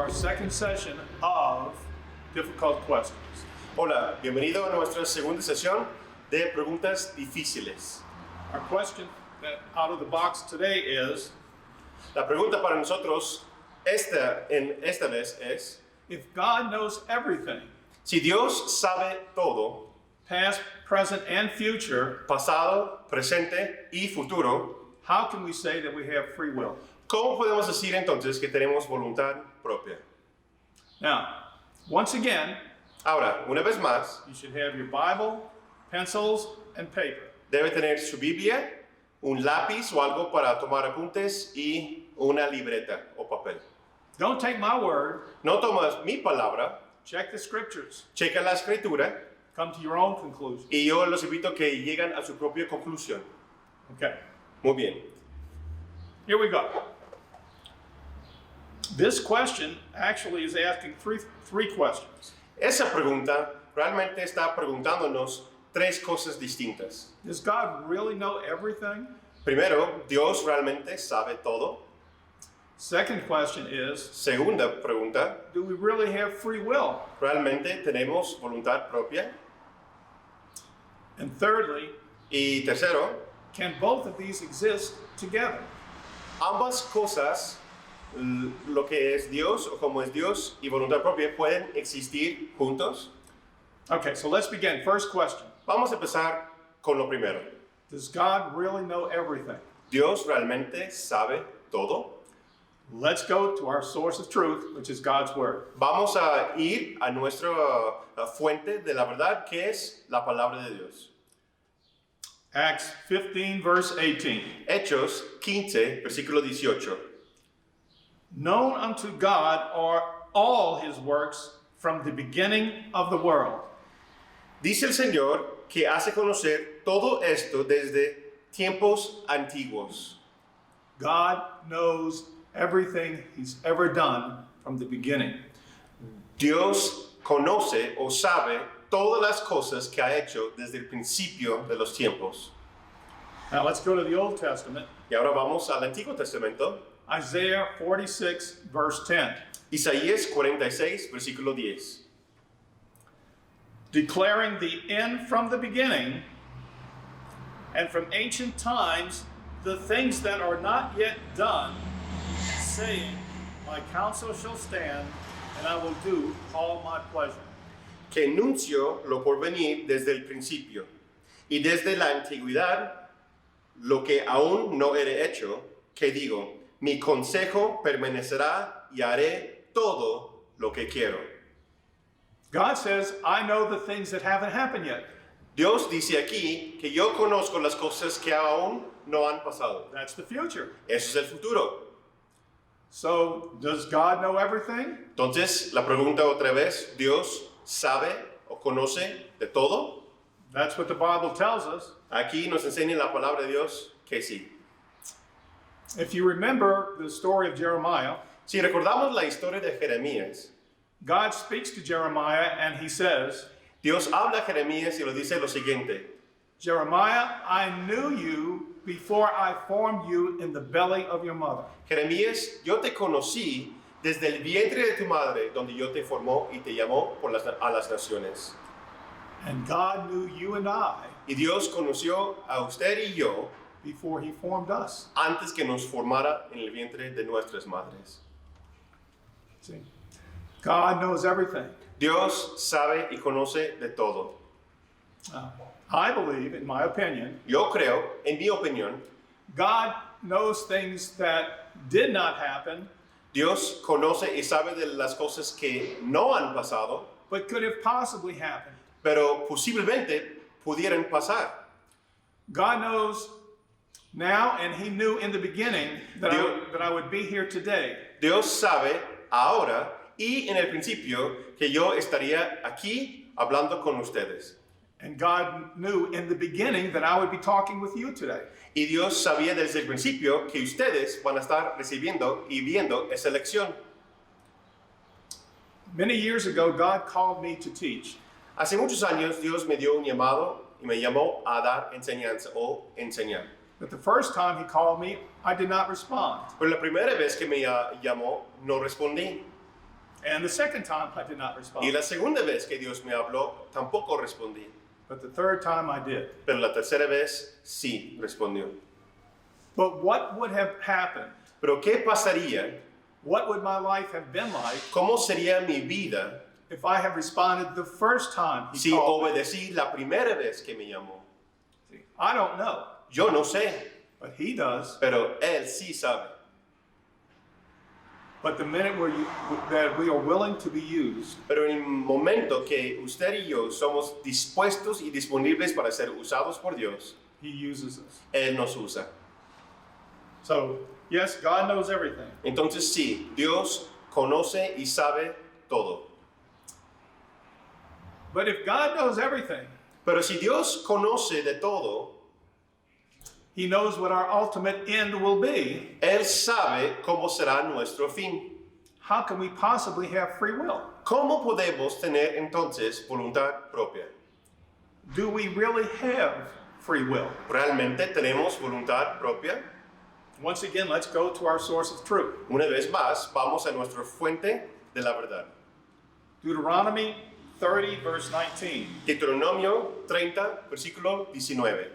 our second session of difficult questions. Hola, bienvenido a nuestra segunda sesión de Preguntas Difíciles. Our question that out of the box today is, La pregunta para nosotros esta vez es, if God knows everything, si Dios sabe todo, past, present, and future, pasado, presente y futuro, how can we say that we have free will? ¿cómo podemos decir entonces que tenemos voluntad propia? Now, once again, Ahora, una vez más, you should have your Bible, pencils, and paper. debe tener su Biblia, un lápiz o algo para tomar apuntes y una libreta o papel. Don't take my word. No tomas mi palabra, Check the scriptures. checa la escritura Come to your own conclusion. y yo los invito a que lleguen a su propia conclusión. Okay, Muy bien. here we go. This question actually is asking three questions. Esa pregunta realmente está preguntándonos tres cosas distintas. Does God really know everything? Primero, ¿Dios realmente sabe todo? Second question is, Segunda pregunta, do we really have free will? ¿realmente tenemos voluntad propia? And thirdly, Y tercero, can both of these exist together? ambas cosas, lo que es Dios o como es Dios y voluntad propia, pueden existir juntos. Okay, so let's begin. First question. Vamos a empezar con lo primero. Does God really know everything? ¿Dios realmente sabe todo? Let's go to our source of truth, which is God's Word. Vamos a ir a nuestra fuente de la verdad, que es la palabra de Dios. Acts 15, verse 18. Hechos 15, versículo 18. Known unto God are all his works from the beginning of the world. Dice el Señor que hace conocer todo esto desde tiempos antiguos. God knows everything he's ever done from the beginning. Dios conoce o sabe todas las cosas que ha hecho desde el principio de los tiempos. Now let's go to the Old Testament. Y ahora vamos al Antiguo Testamento. Isaiah 46, verse 10. Isaías 46, versículo 10. Declaring the end from the beginning, and from ancient times the things that are not yet done, saying, my counsel shall stand, and I will do all my pleasure. Que enuncio lo por venir desde el principio, y desde la antigüedad lo que aún no he hecho, que digo, mi consejo permanecerá y haré todo lo que quiero. God says, I know the things that haven't happened yet. Dios dice aquí que yo conozco las cosas que aún no han pasado. That's the future. Eso es el futuro. So, does God know everything? Entonces, la pregunta otra vez, ¿Dios sabe o conoce de todo? That's what the Bible tells us. Aquí nos enseña la palabra de Dios que sí. If you remember the story of Jeremiah, Si recordamos la historia de Jeremías, God speaks to Jeremiah and he says, Dios habla a Jeremías y le dice lo siguiente: Jeremiah, I knew you before I formed you in the belly of your mother. Jeremías, yo te conocí desde el vientre de tu madre, donde yo te formó y te llamó a las naciones. And God knew you and I Y Dios conoció a usted y yo before he formed us. antes que nos formara en el vientre de nuestras madres. See? God knows everything. Dios sabe y conoce de todo. I believe, in my opinion, Yo creo, en mi opinión, God knows things that did not happen, Dios conoce y sabe de las cosas que no han pasado, but could have possibly happened. pero posiblemente pudieran pasar. God knows now, and he knew in the beginning that Dios- I would be here today. Dios sabe ahora y en el principio que yo estaría aquí hablando con ustedes. And God knew in the beginning that I would be talking with you today. Y Dios sabía desde el principio que ustedes van a estar recibiendo y viendo esa lección. Many years ago, God called me to teach. Hace muchos años Dios me dio un llamado y me llamó a dar enseñanza o enseñar. But the first time he called me, I did not respond. Pero la primera vez que me llamó, no respondí. And the second time I did not respond. Y la segunda vez que Dios me habló, tampoco respondí. But the third time I did. Pero la tercera vez sí respondió. But what would have happened? Pero ¿qué pasaría? What would my life have been like ¿Cómo sería mi vida if I had responded the first time he si called me? obedecí la primera vez que me llamó? I don't know, Yo no sé, but he does. pero Él sí sabe. But the minute that we are willing to be used, Pero en el momento que usted y yo somos dispuestos y disponibles para ser usados por Dios, he uses us. Él nos usa. So, yes, God knows everything. Entonces sí, Dios conoce y sabe todo. But if God knows everything, Pero si Dios conoce de todo, he knows what our ultimate end will be. Él sabe cómo será nuestro fin. How can we possibly have free will? ¿Cómo podemos tener entonces voluntad propia? Do we really have free will? ¿Realmente tenemos voluntad propia? Once again, let's go to our source of truth. Una vez más, vamos a nuestra fuente de la verdad. Deuteronomy 30, verse 19. Deuteronomio 30, versículo 19.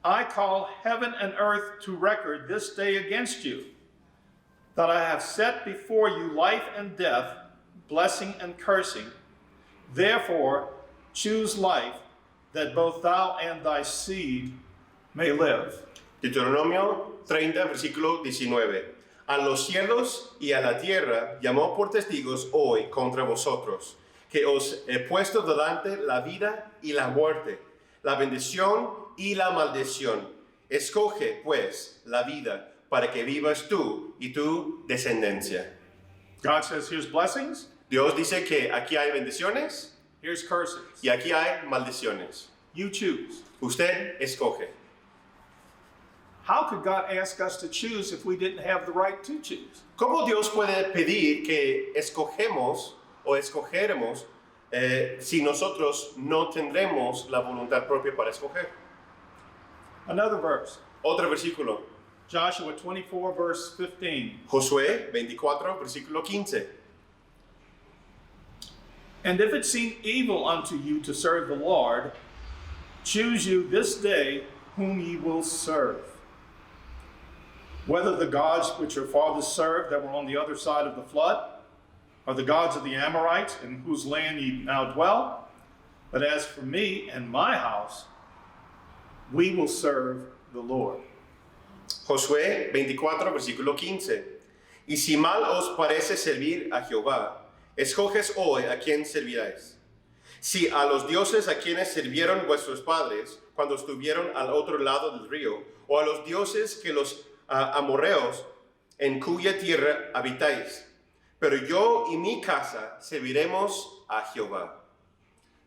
I call heaven and earth to record this day against you, that I have set before you life and death, blessing and cursing. Therefore, choose life, that both thou and thy seed may live. Deuteronomio 30, versículo 19. A los cielos y a la tierra llamó por testigos hoy contra vosotros, que os he puesto delante la vida y la muerte, la bendición y la maldición. Escoge, pues, la vida para que vivas tú y tu descendencia. God says, here's blessings, Dios dice que aquí hay bendiciones here's curses. y aquí hay maldiciones. You choose. Usted escoge. How could God ask us to choose if we didn't have the right to choose? ¿Cómo Dios puede pedir que escogemos o escogeremos si nosotros no tendremos la voluntad propia para escoger? Another verse, Otro versículo, Joshua 24, verse 15. Josué 24, versículo 15. And if it seem evil unto you to serve the Lord, choose you this day whom ye will serve. Whether the gods which your fathers served that were on the other side of the flood, or the gods of the Amorites in whose land ye now dwell. But as for me and my house, we will serve the Lord. Josué 24, versículo 15. Y si mal os parece servir a Jehová, escoges hoy a quién serviráis. Si a los dioses a quienes sirvieron vuestros padres cuando estuvieron al otro lado del río, o a los dioses que los amorreos en cuya tierra habitáis. Pero yo y mi casa serviremos a Jehová.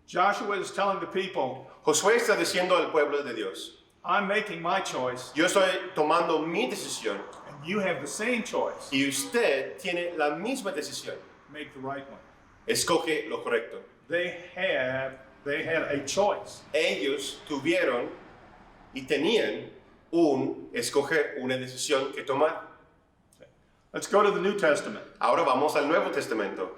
Joshua is telling the people, Josué está diciendo al pueblo de Dios, I'm making my choice, yo estoy tomando mi decisión and you have the same choice. y usted tiene la misma decisión. Make the right one. Escoge lo correcto. They had a choice. Ellos tuvieron y tenían escoger una decisión que tomar. Let's go to the New Testament. Ahora vamos al Nuevo Testamento.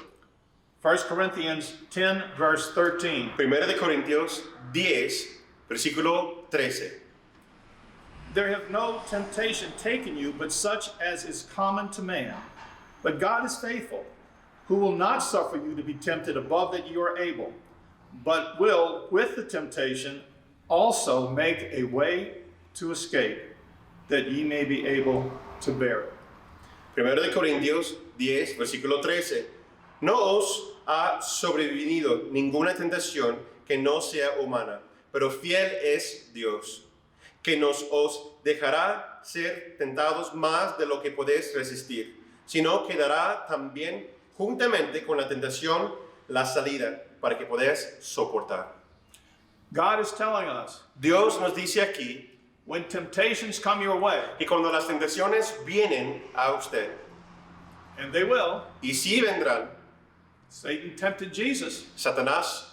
1 Corinthians 10, verse 13. Primera de Corintios 10, versículo 13. There hath no temptation taken you, but such as is common to man. But God is faithful, who will not suffer you to be tempted above that you are able, but will, with the temptation, also make a way to escape, that ye may be able to bear it. Primero de Corintios 10, versículo 13. No os ha sobrevenido ninguna tentación que no sea humana, pero fiel es Dios, que os dejará ser tentados más de lo que podéis resistir, sino que dará también juntamente con la tentación la salida para que podáis soportar. God is telling us, Dios nos dice aquí, when temptations come your way, y cuando las tentaciones vienen a usted, and they will, y si vendrán, Satan tempted Jesus, Satanás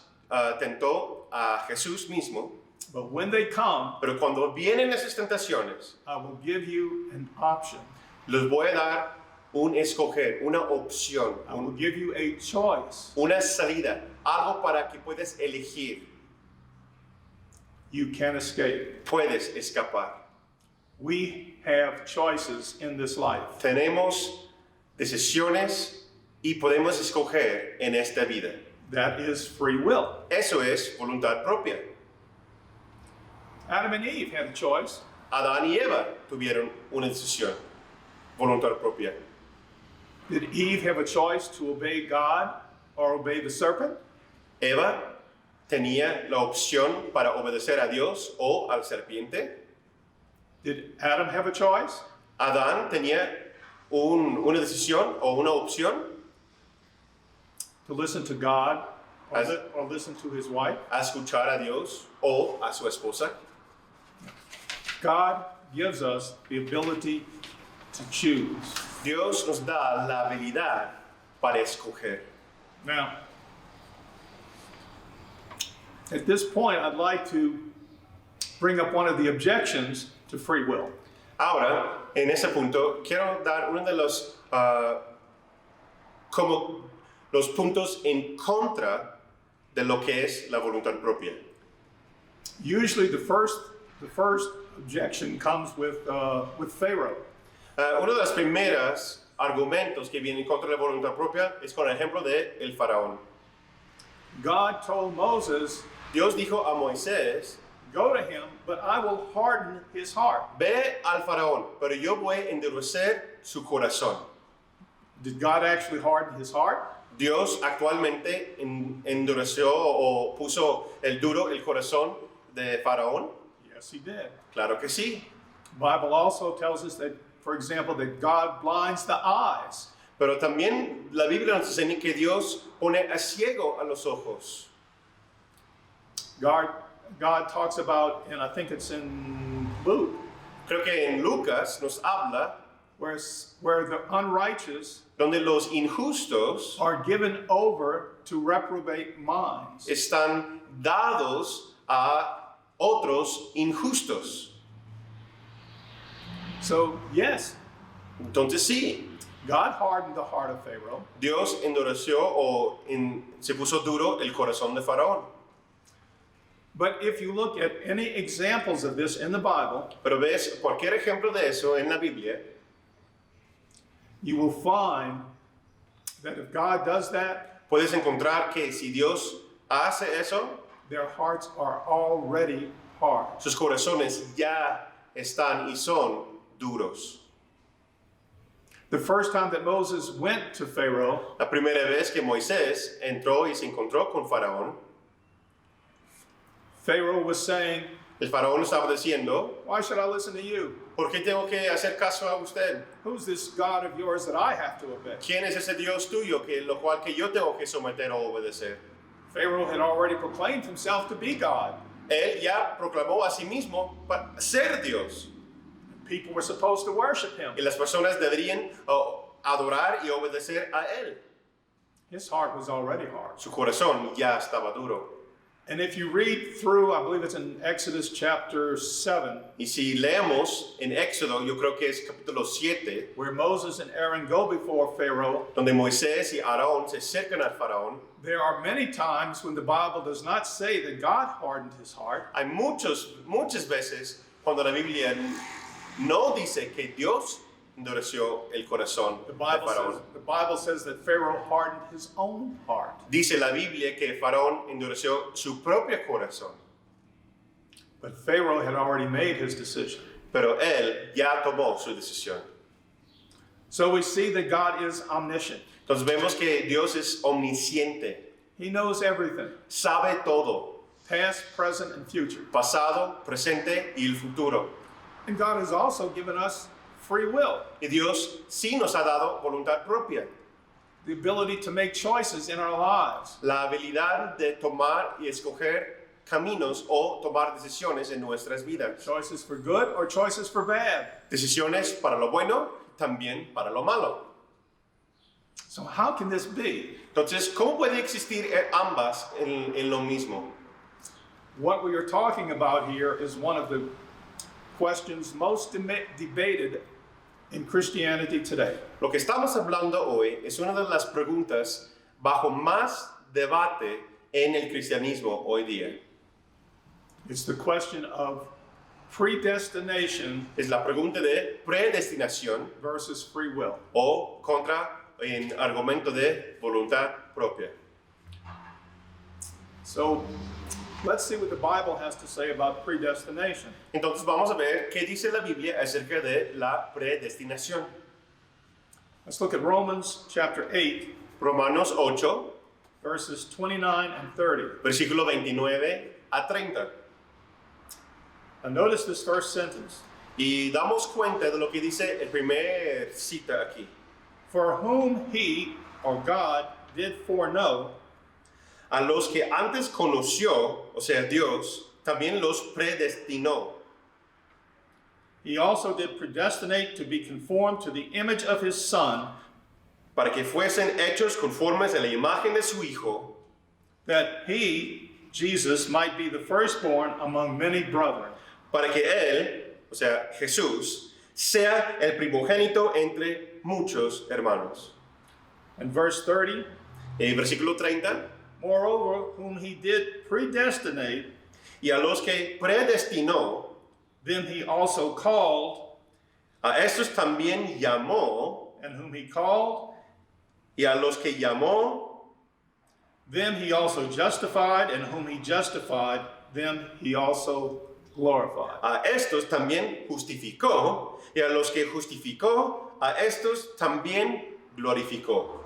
tentó a Jesús mismo, but when they come, pero cuando vienen esas tentaciones, I will give you an option. les voy a dar un escoger, una opción, I will give you a choice. una salida, algo para que puedas elegir, You can escape. puedes escapar. We have choices in this life. Tenemos decisiones y podemos escoger en esta vida. That is free will. Eso es voluntad propia. Adam and Eve had a choice. Adán y Eva tuvieron una decisión, voluntad propia. Did Eve have a choice to obey God or obey the serpent? Eva tenía la opción para obedecer a Dios o al serpiente. Did Adam have a choice? Adán tenía una decisión o una opción To listen to God or, As- or listen to his wife? a escuchar a Dios o a su esposa. God gives us the ability to choose. Dios nos da la habilidad para escoger. Now, at this point, I'd like to bring up one of the objections to free will. Ahora, en ese punto, quiero dar uno de los, como los puntos en contra de lo que es la voluntad propia. Usually, the first objection comes with Pharaoh. Uno de los primeros argumentos que vienen contra la voluntad propia es con el ejemplo de el faraón. God told Moses, Dios dijo a Moisés, "Go to him, but I will harden his heart." ve al faraón, pero yo voy a endurecer su corazón. Did God actually harden his heart? Dios actualmente endureció o puso el corazón de faraón. Yes, he did. Claro que sí. The Bible also tells us that, for example, that God blinds the eyes. Pero también la Biblia nos enseña que Dios pone a ciego a los ojos. God talks about, and I think it's in Luke, Creo que en Lucas nos habla where the unrighteous donde los injustos are given over to reprobate minds. están dados a otros injustos. So, yes, Entonces sí, God hardened the heart of Pharaoh, Dios endureció se puso duro el corazón de Faraón. but if you look at any examples of this in the Bible, Pero ves cualquier ejemplo de eso en la Biblia, you will find that if God does that, puedes encontrar que si Dios hace eso, their hearts are already hard. sus corazones ya están y son duros. The first time that Moses went to Pharaoh, La primera vez que Moisés entró y se encontró con Faraón, Pharaoh was saying, el Faraón estaba diciendo, "Why should I listen to you? ¿por qué tengo que hacer caso a usted? Who's this God of yours that I have to obey?" ¿Quién es ese Dios tuyo lo cual que yo tengo que someter o obedecer? Pharaoh had already proclaimed himself to be God. Él ya proclamó a sí mismo para ser Dios. People were supposed to worship him. Y las personas deberían adorar y obedecer a Él. His heart was already hard. Su corazón ya estaba duro. And if you read through, I believe it's in Exodus chapter 7, Y si leemos en Éxodo, yo creo que es capítulo 7, where Moses and Aaron go before Pharaoh, donde Moisés y Aarón se acercan al Faraón, there are many times when the Bible does not say that God hardened his heart. hay muchas veces cuando la Biblia no dice que Dios endureció el corazón The de Bible Faraón. says that Pharaoh hardened his own heart. Dice la Biblia que Faraón endureció su propio corazón, But Pharaoh had already made his decision. pero él ya tomó su decisión. So we see that God is omniscient. Entonces vemos que Dios es omnisciente, He knows everything, sabe todo, past, present, and future. pasado, presente y el futuro. And God has also given us free will, Y Dios sí nos ha dado voluntad propia, the ability to make choices in our lives. la habilidad de tomar y escoger caminos o tomar decisiones en nuestras vidas. Choices for good or choices for bad. Decisiones para lo bueno, también para lo malo. So how can this be? Entonces, ¿cómo puede existir ambas en lo mismo? What we are talking about here is one of the questions most debated in Christianity today. Lo que estamos hablando hoy es una de las preguntas bajo más debate en el cristianismo hoy día. It's the question of predestination Es la pregunta de predestinación versus free will. o contra en argumento de voluntad propia. So let's see what the Bible has to say about predestination. Entonces vamos a ver qué dice la Biblia acerca de la predestinación. Let's look at Romans chapter 8, Romanos 8, verses 29 and 30. versículo 29 a 30. Now notice this first sentence. Y damos cuenta de lo que dice el primer cita aquí. For whom he, or God, did foreknow, A los que antes conoció, o sea, Dios, también los predestinó. he also did predestinate to be conformed to the image of his Son, Para que fuesen hechos conformes a la imagen de su Hijo, that he, Jesus, might be the firstborn among many brethren. para que Él, o sea, Jesús, sea el primogénito entre muchos hermanos. And verse 30, En el versículo 30, moreover, whom he did predestinate, y a los que predestinó, them he also called, a estos también llamó, and whom he called, y a los que llamó, them he also justified, and whom he justified, them he also glorified. a estos también justificó, y a los que justificó, a estos también glorificó.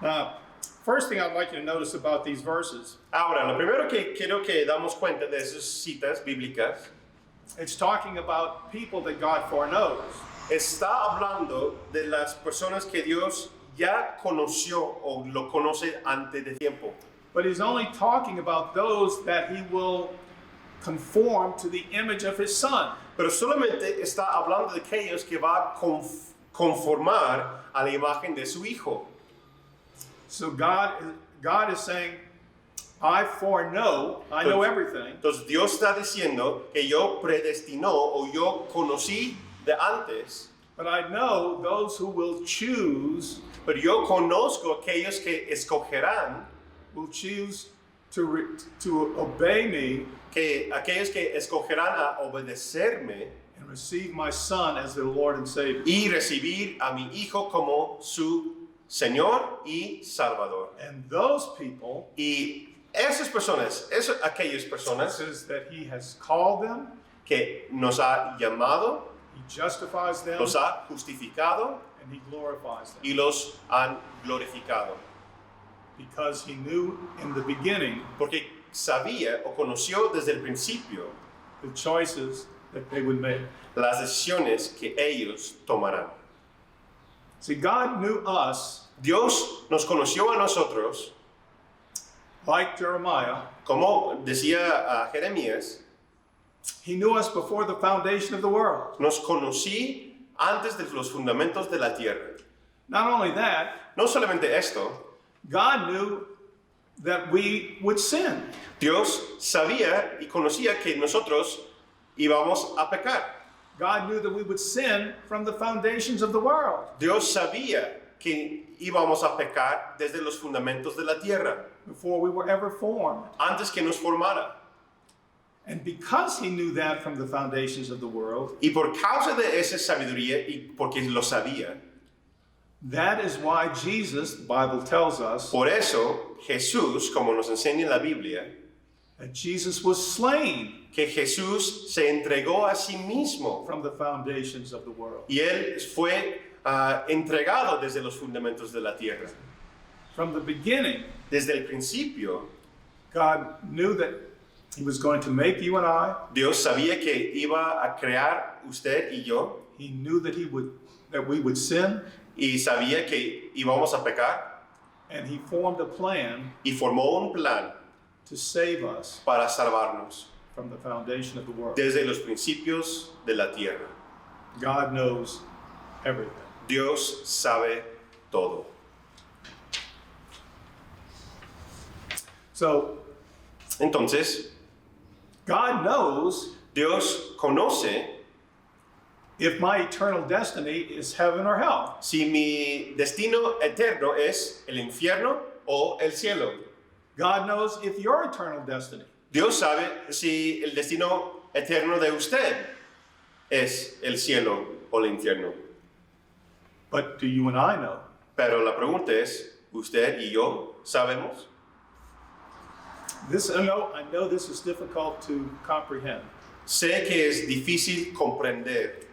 Now, first thing I'd like you to notice about these verses, Ahora, lo primero que quiero que damos cuenta de esas citas bíblicas, it's talking about people that God foreknows. está hablando de las personas que Dios ya conoció o lo conoce antes de tiempo. But he's only talking about those that he will conform to the image of his Son. Pero solamente está hablando de aquellos que va a conformar a la imagen de su Hijo. So God is saying, I foreknow, I know everything, Entonces Dios está diciendo que yo predestinó o yo conocí de antes, but I know those who will choose, pero yo conozco aquellos que escogerán, will choose to obey me que aquellos que escogerán a obedecerme and receive my Son as their Lord and Savior. y recibir a mi Hijo como su Señor y Salvador. And those people, Y esas personas, aquellas it personas says that he has called them, que nos ha llamado, he justifies them, los ha justificado and he glorifies them. y los han glorificado. Because he knew in the beginning Porque sabía o conoció desde el principio the choices that they would make. las decisiones que ellos tomarán. See, God knew us, Dios nos conoció a nosotros, like Jeremiah. como decía a Jeremías, He knew us before the foundation of the world. nos conocí antes de los fundamentos de la tierra. Not only that, No solamente esto, God knew that we would sin. Dios sabía y conocía que nosotros íbamos a pecar. God knew that we would sin from the foundations of the world. Dios sabía que íbamos a pecar desde los fundamentos de la tierra, Before we were ever formed. antes que nos formara. And because he knew that from the foundations of the world, Y por causa de esa sabiduría y porque lo sabía, that is why Jesus, the Bible tells us, por eso Jesús, como nos enseña en la Biblia, that Jesus was slain que Jesús se entregó a sí mismo from the foundations of the world. y Él fue entregado desde los fundamentos de la tierra. From the beginning, Desde el principio, God knew that he was going to make you and I. Dios sabía que iba a crear usted y yo, He knew that we would sin, y sabía que íbamos a pecar, and he formed a plan y formó un plan to save us para salvarnos from the foundation of the world. desde los principios de la tierra. God knows everything. Dios sabe todo. So, Entonces, God knows Dios conoce if my eternal destiny is heaven or hell. Si mi destino eterno es el infierno o el cielo. God knows if your eternal destiny Dios sabe si el destino eterno de usted es el cielo o el infierno. But do you and I know? Pero la pregunta es, ¿usted y yo sabemos? I know this is difficult to comprehend. Sé que es difícil comprender.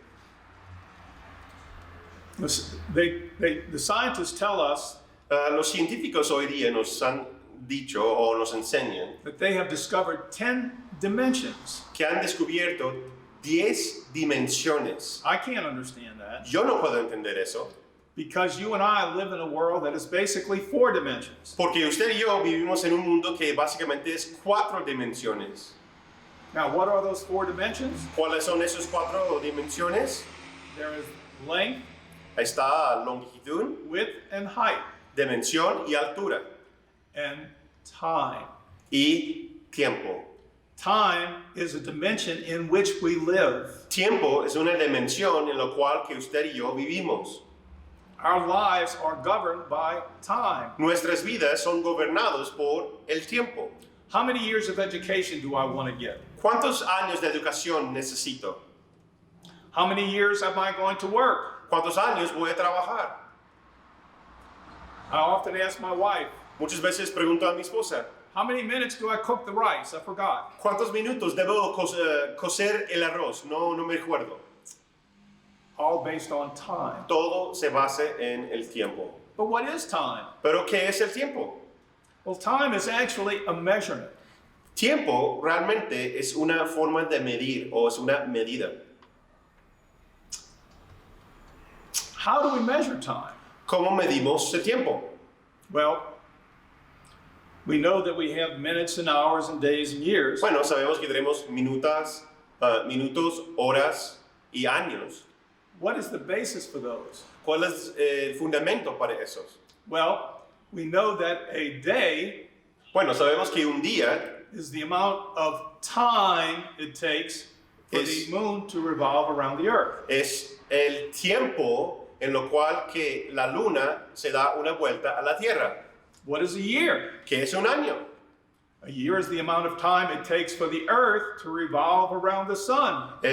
The scientists tell us Los científicos hoy día nos han dicho o nos enseñan that they have discovered 10 dimensions. que han descubierto 10 dimensiones. I can't understand that Yo no puedo entender eso, because you and I live in a world that is basically 4 dimensions. porque usted y yo vivimos en un mundo que básicamente es 4 dimensiones. Now, what are those 4 dimensions? ¿Cuáles son esas 4 dimensiones? There is length, Ahí está longitud, width, and height, dimensión y altura, and time. y tiempo. Time is a dimension in which we live. Tiempo es una dimensión en la cual que usted y yo vivimos. Our lives are governed by time. Nuestras vidas son gobernadas por el tiempo. How many years of education do I want to get? ¿Cuántos años de educación necesito? How many years am I going to work? ¿Cuántos años voy a trabajar? I often ask my wife, Muchas veces pregunto a mi esposa, how many minutes do I cook the rice? I forgot. ¿cuántos minutos debo cocer el arroz? No me acuerdo. All based on time. Todo se basa en el tiempo. But what is time? ¿Pero qué es el tiempo? Well, time is actually a measurement. Tiempo realmente es una forma de medir o es una medida. How do we measure time? ¿Cómo medimos el tiempo? Well, we know that we have minutes and hours and days and years. Bueno, sabemos que tenemos minutos, horas y años. What is the basis for those? ¿Cuál es el fundamento para esos? Well, we know that a day Bueno, sabemos que un día is the amount of time it takes for the moon to revolve around the earth. es el tiempo en lo cual que la luna se da una vuelta a la tierra. What is a year? ¿Qué es un año? A year is the amount of time it takes for the earth to revolve around the sun. Un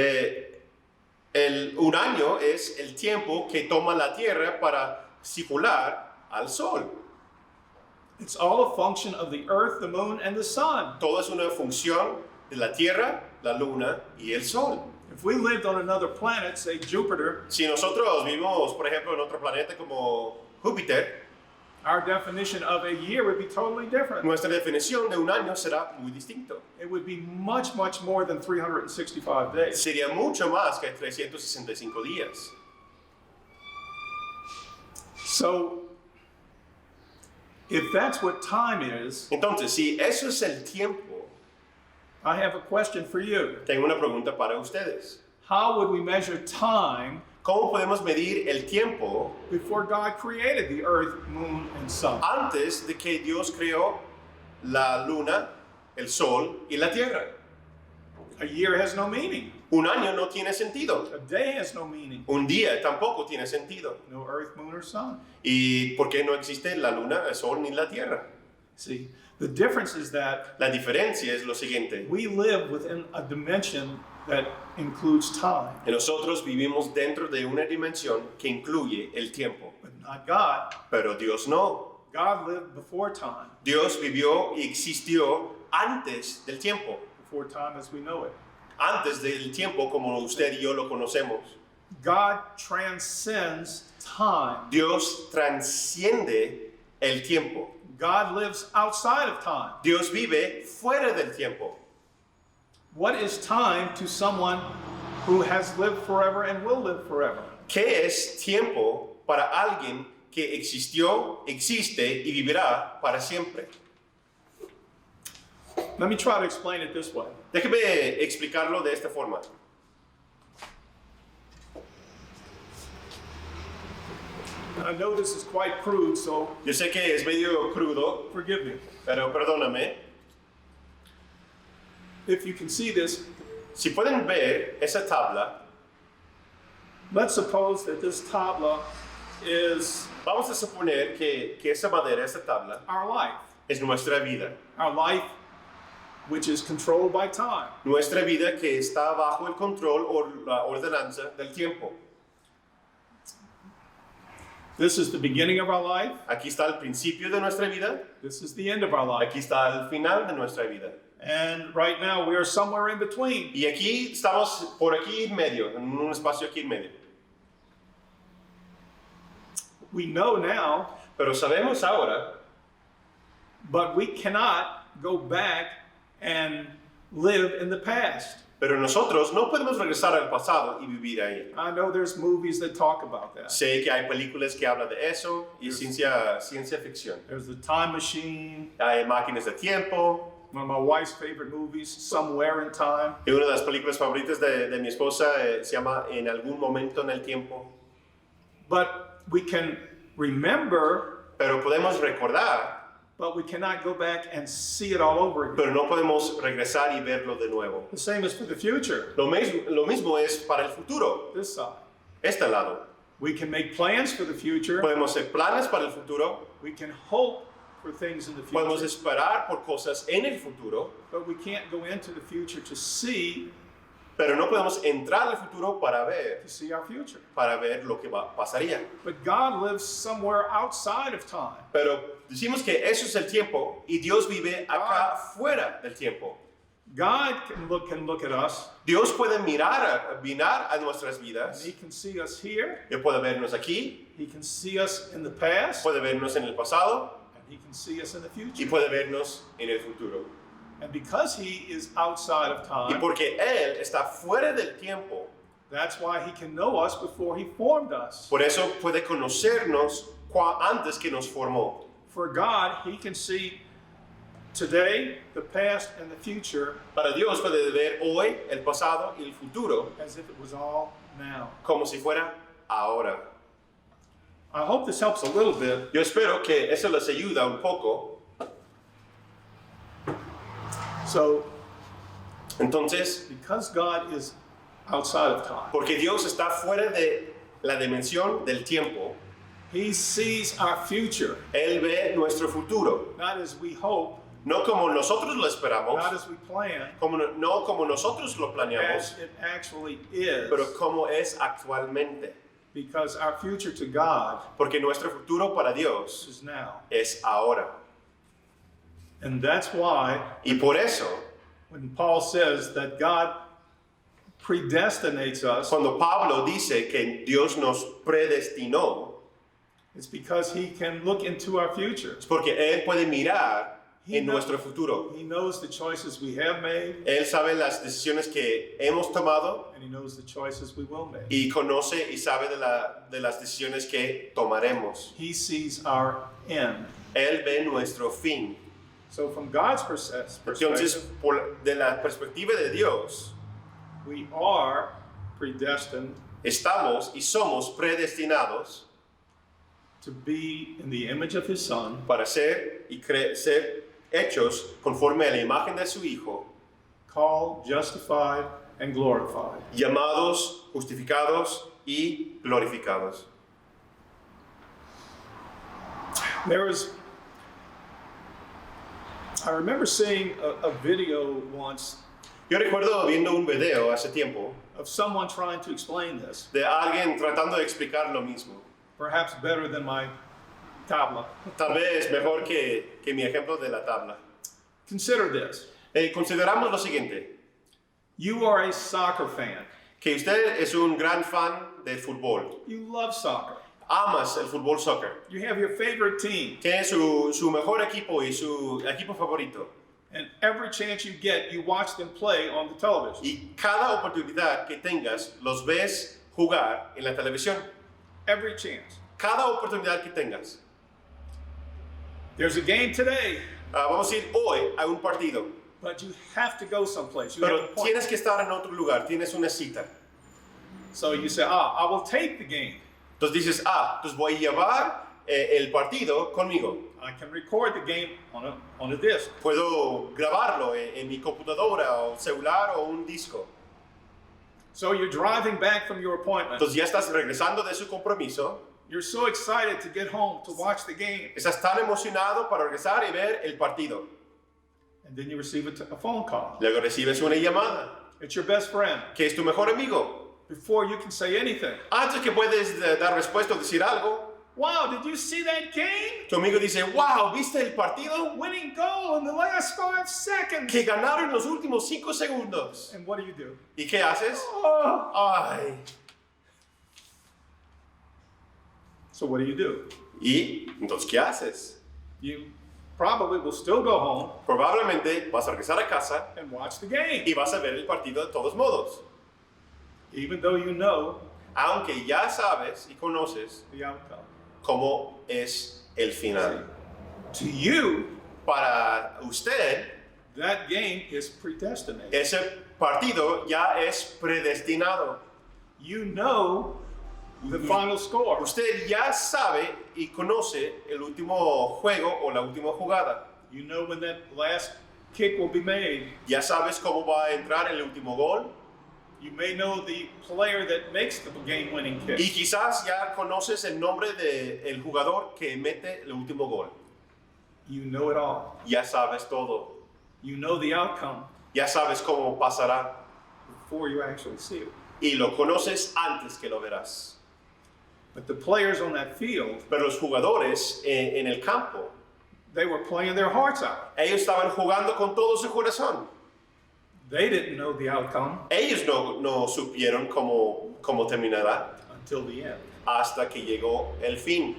año es el tiempo que toma la tierra para circular al sol. It's all a function of the earth, the moon, and the sun. Todo es una función de la tierra, la luna y el sol. If we lived on another planet, say Jupiter, Si nosotros vivimos, por ejemplo, en otro planeta como Júpiter, our definition of a year would be totally different. nuestra definición de un año será muy distinto. It would be much, much more than 365 days. Sería mucho más que 365 días. So, if that's what time is, Entonces, si eso es el tiempo, I have a question for you. tengo una pregunta para ustedes. How would we measure time ¿Cómo podemos medir el tiempo before God created the earth, moon, and sun? antes de que Dios creó la luna, el sol y la tierra? A year has no meaning. Un año no tiene sentido. A day has no meaning. Un día tampoco tiene sentido. No earth, moon, or sun. ¿Y por qué no existe la luna, el sol ni la tierra? See, the difference is that La diferencia es lo siguiente. we live within a dimension that includes time, Que nosotros vivimos dentro de una dimensión que incluye el tiempo. but not God. Pero Dios no. God lived before time, Dios vivió y existió antes del tiempo. before time as we know it. Antes del tiempo como usted y yo lo conocemos. God transcends time. Dios transciende el tiempo. God lives outside of time. Dios vive fuera del tiempo. What is time to someone who has lived forever and will live forever? ¿Qué es tiempo para alguien que existió, existe y vivirá para siempre? Let me try to explain it this way. Déjeme explicarlo de esta forma. I know this is quite crude, so Yo sé que es medio crudo, forgive me. pero perdóname. If you can see this, Si pueden ver esa tabla, Let's suppose that this tabla is Vamos a suponer que esa madera, esa tabla, our life. es nuestra vida. Our life, which is controlled by time. Nuestra vida que está bajo el control o la ordenanza del tiempo. This is the beginning of our life. Aquí está el principio de nuestra vida. This is the end of our life. Aquí está el final de nuestra vida. And right now we are somewhere in between. Y aquí estamos por aquí en medio, en un espacio aquí en medio. We know now, Pero sabemos ahora, but we cannot go back and live in the past. pero nosotros no podemos regresar al pasado y vivir ahí. I know there's movies that talk about that. Sé que hay películas que hablan de eso y ciencia ficción. There's the Time Machine, Hay máquinas de tiempo. one of my wife's favorite movies, Somewhere in Time. Y una de las películas favoritas de mi esposa se llama En algún momento en el tiempo. But we can remember, Pero podemos recordar, but we cannot go back and see it all over again. pero no podemos regresar y verlo de nuevo. The same is for the future, Lo mismo es para el futuro, this side. este lado. We can make plans for the future. Podemos hacer planes para el futuro, We can hope for things in the podemos future. esperar por cosas en el futuro, But we can't go into the future to see pero no podemos entrar al futuro para our future. ver lo que pasaría. But God lives somewhere outside of time. Pero decimos que eso es el tiempo y Dios vive acá fuera del tiempo. God can look at us. Dios puede mirar a nuestras And vidas. He can see us here. Él puede vernos aquí, He can see us in the past. puede vernos en el pasado And He can see us in the y future. puede vernos en el futuro. And because He is outside of Y time, porque Él está fuera del tiempo, that's why He can know us before He formed us. por eso puede conocernos antes que nos formó. For God, He can see today, the past, and the future Para Dios puede ver hoy, el pasado y el futuro as if it was all now. como si fuera ahora. I hope this helps a little bit. Yo espero que eso les ayuda un poco. So, Entonces, because God is outside of time, porque Dios está fuera de la dimensión del tiempo, He sees our future, Él ve nuestro futuro, not as we hope, no como nosotros lo esperamos, not as we plan, no como nosotros lo planeamos, as it actually is. pero como es actualmente. Because our future to God Porque nuestro futuro para Dios is now. es ahora. And that's why Y por eso, when Paul says that God predestinates us, cuando Pablo dice que Dios nos predestinó, it's because He can look into our future. es porque Él puede mirar en nuestro futuro. He knows the choices we have made, Él sabe las decisiones que hemos tomado and He knows the choices we will make. y conoce y sabe de las decisiones que tomaremos. He sees our end. Él ve nuestro fin. So from God's perspective, Entonces, de la perspectiva de Dios, we are predestined estamos y somos predestinados to be in the image of His Son, para ser hechos conforme a la imagen de su Hijo, called, justified, and glorified. llamados, justificados y glorificados. I remember seeing a video once Yo recuerdo viendo un video hace tiempo of someone trying to explain this, de alguien tratando de explicar lo mismo. perhaps better than my tabla. Tal vez mejor que mi ejemplo de la tabla. Consider this. Consideramos lo siguiente, You are a soccer fan. que usted es un gran fan del fútbol. You love soccer. Amas el fútbol soccer. You have your favorite team. Tiene su mejor equipo y su equipo favorito. And every chance you get, you watch them play on the television. Y cada oportunidad que tengas, los ves jugar en la televisión. Every chance. Cada oportunidad que tengas. There's a game today, Vamos a ir hoy a un partido, but you have to go someplace. You have pero an appointment. tienes que estar en otro lugar, tienes una cita. So you say, I will take the game. Entonces dices, entonces voy a llevar el partido conmigo. I can record the game on a disc. Puedo grabarlo en mi computadora o celular o un disco. So you're driving back from your appointment. Entonces ya estás regresando de su compromiso. You're so excited to get home to watch the game. Estás tan emocionado para regresar y ver el partido. And then you receive a phone call. Luego recibes una llamada. It's your best friend. Que es tu mejor amigo. Before you can say anything. Antes que puedes dar respuesta o decir algo. Wow, did you see that game? Tu amigo dice, wow, ¿viste el partido? Winning goal in the last 5 seconds. Que ganaron los últimos 5 segundos. And what do? ¿Y qué haces? Oh. Ay. So what do? ¿Y entonces qué haces? You probably will still go home. Probablemente vas a regresar a casa and watch the game. Y vas a ver el partido de todos modos. Even though you know aunque ya sabes y conoces the outcome. Cómo es el final. To you, para usted, that game is predestinated. Ese partido ya es predestinado. You know the final score. Usted ya sabe y conoce el último juego o la última jugada. You know when that last kick will be made. Ya sabes cómo va a entrar el último gol. You may know the player that makes the game-winning kick. Y quizás ya conoces el nombre del jugador que mete el último gol. You know it all. Ya sabes todo. You know the outcome. Ya sabes cómo pasará. Before you actually see it. Y lo conoces antes que lo verás. But the players on that field, pero los jugadores en el campo, they were playing their hearts out. Ellos estaban jugando con todo su corazón. They didn't know the outcome. Ellos no supieron cómo terminará. Until the end. Hasta que llegó el fin.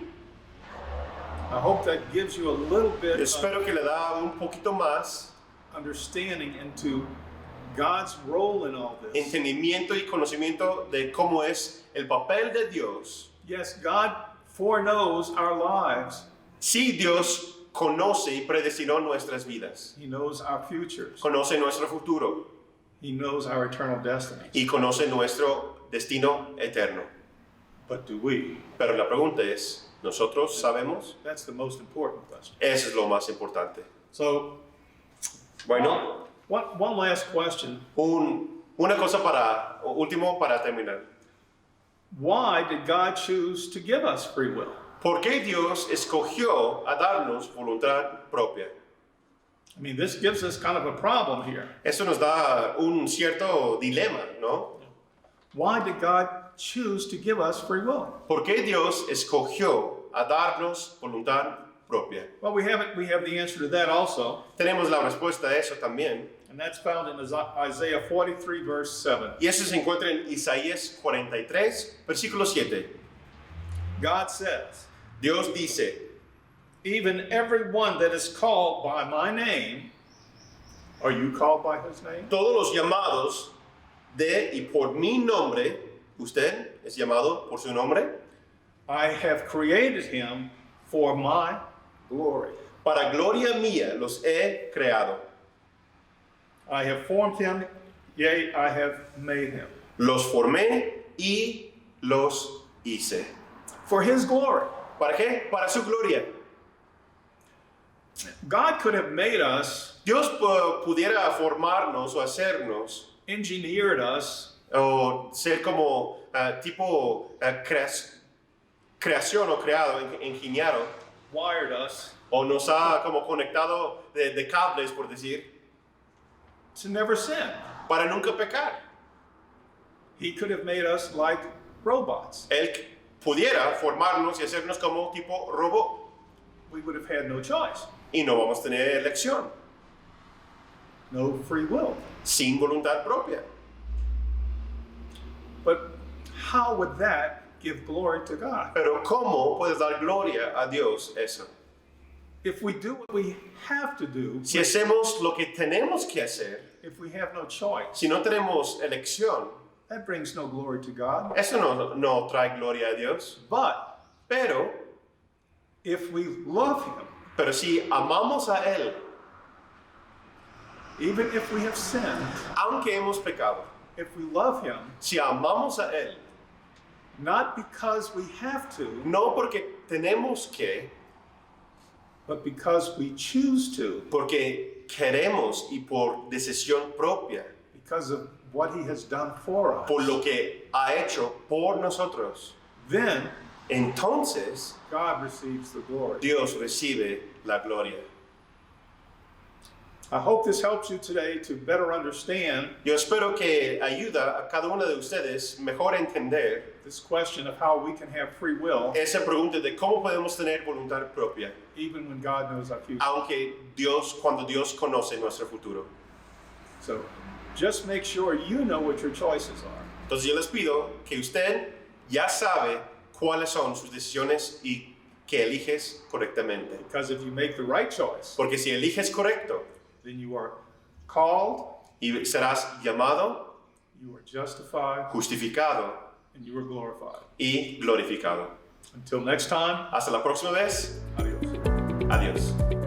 I hope that gives you a little bit. Espero que le da un poquito más understanding into God's role in all this. Entendimiento y conocimiento de cómo es el papel de Dios. Yes, God foreknows our lives. Sí, Dios conoce y predestinó nuestras vidas. He knows our futures. Conoce nuestro futuro. He knows our eternal destiny. Y conoce nuestro destino eterno. But do we? Pero la pregunta es, ¿nosotros sabemos? That's the most important question. Eso es lo más importante. So, bueno, one last question. Una cosa último para terminar. Why did God choose to give us free will? ¿Por qué Dios escogió a darnos voluntad propia? I mean, this gives us kind of a problem here. Eso nos da un cierto dilema, ¿no? Why did God choose to give us free will? ¿Por qué Dios escogió a darnos voluntad propia? Well, we have the answer to that also. Tenemos la respuesta a eso también. And that's found in Isaiah 43, verse 7. Y eso se encuentra en Isaías 43, versículo 7. God says, Dios dice, even everyone that is called by my name, are you called by his name? Todos los llamados de y por mi nombre, ¿usted es llamado por su nombre? I have created him for my glory. Para gloria mía los he creado. I have formed him, yea, I have made him. Los formé y los hice. For his glory. ¿Para qué? Para su gloria. God could have made us, Dios pudiera formarnos o hacernos, engineered us, o ser como tipo creación o creado, ingeniero, wired us, o nos ha como conectado de cables, por decir, to never sin. para nunca pecar. He could have made us like robots. Él pudiera formarnos y hacernos como tipo robot. We would have had no choice. Y no vamos a tener elección. No free will. Sin voluntad propia. But how would that give glory to God? Pero ¿cómo puedes dar gloria a Dios eso? If we do what we have to do, Si hacemos lo que tenemos que hacer, if we have no choice, si no tenemos elección, that brings no glory to God. eso no trae gloria a Dios. But Pero if we love him, si amamos a Él, even if we have sinned, aunque hemos pecado, if we love him, si amamos a Él, not because we have to, no porque tenemos que, but because we choose to, porque queremos y por decisión propia, because of what he has done for us, por lo que ha hecho por nosotros, then entonces God receives the glory. Dios recibe la gloria. I hope this helps you today to better understand Yo espero que ayuda a cada uno de ustedes mejor entender this question of how we can have free will esa pregunta de cómo podemos tener voluntad propia, even when God knows our future. cuando Dios conoce nuestro futuro. So just make sure you know what your choices are. Entonces yo les pido que usted ya sabe cuáles son sus decisiones y que eliges correctamente. Because if you make the right choice, Porque si eliges correcto then you are called, y serás llamado, you are justified, justificado and you are glorified. y glorificado. Until next time, Hasta la próxima vez. adios. Adiós.